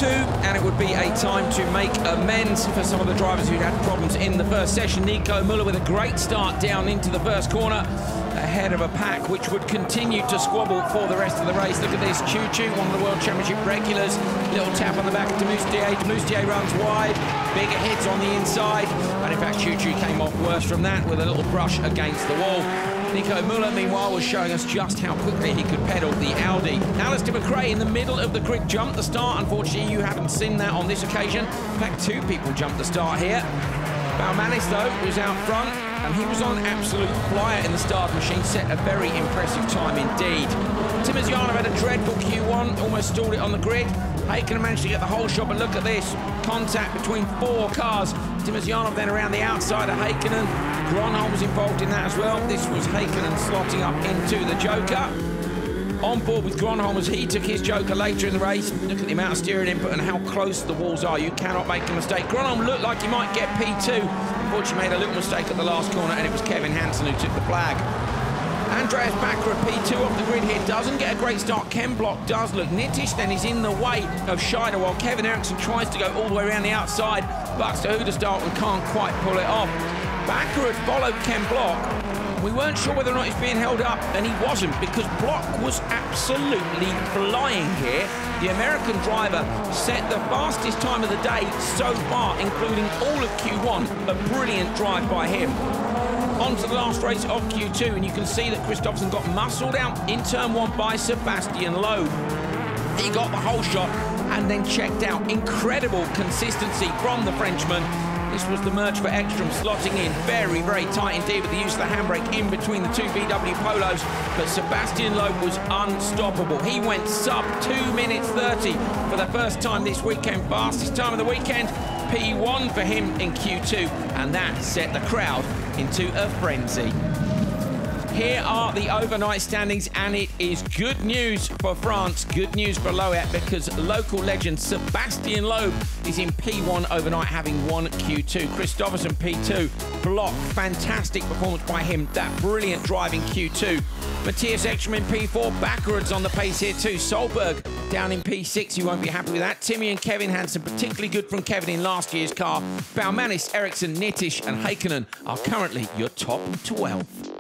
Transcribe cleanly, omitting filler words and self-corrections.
Q2, and it would be a time to make amends for some of the drivers who had problems in the first session. Nico Muller with a great start down into the first corner, ahead of a pack which would continue to squabble for the rest of the race. Look at this, Choo-Choo, one of the World Championship regulars. Little tap on the back of Demoustier. Demoustier runs wide, bigger hits on the inside, and in fact Choo-Choo came off worse from that with a little brush against the wall. Nico Muller, meanwhile, was showing us just how quickly he could pedal the Audi. Alistair McRae in the middle of the grid jumped the start. Unfortunately, you haven't seen that on this occasion. In fact, two people jumped the start here. Baumanis, though, was out front, and he was on absolute flyer in the start machine, set a very impressive time indeed. Timozyanov had a dreadful Q1, almost stalled it on the grid. Hakkinen managed to get the whole shot, but look at this. Contact between four cars. Timozyanov then around the outside of Hakkinen. Gronholm was involved in that as well. This was Hakkinen slotting up into the Joker. On board with Gronholm as he took his Joker later in the race. Look at the amount of steering input and how close the walls are. You cannot make a mistake. Gronholm looked like he might get P2. Unfortunately, made a little mistake at the last corner, and it was Kevin Hansen who took the flag. Andreas Backer at P2 off the grid here, doesn't get a great start. Ken Block does look. Nitish then is in the way of Scheider while Kevin Eriksson tries to go all the way around the outside. Bucks to Hudestart and can't quite pull it off. Backer had followed Ken Block. We weren't sure whether or not he's being held up, and he wasn't, because Block was absolutely flying here. The American driver set the fastest time of the day so far, including all of Q1. A brilliant drive by him. On to the last race of Q2, and you can see that Kristoffersson got muscled out in turn one by Sebastian Loeb. He got the whole shot and then checked out. Incredible consistency from the Frenchman. This was the merge for Ekstrom, slotting in very, very tight indeed with the use of the handbrake in between the two VW Polos. But Sebastian Loeb was unstoppable. He went sub 2 minutes 30 for the first time this weekend. Fastest time of the weekend. P1 for him in Q2, and that set the crowd into a frenzy. Here are the overnight standings, and it is good news for France, good news for Loheac, because local legend Sebastian Loeb is in P1 overnight, having won Q2. Kristoffersson P2, Block, fantastic performance by him, that brilliant drive in Q2. Matthias Ekstrom in P4, backwards on the pace here too. Solberg down in P6, you won't be happy with that. Timmy and Kevin Hansen, particularly good from Kevin in last year's car. Baumanis, Eriksson, Nitish and Hakkinen are currently your top 12.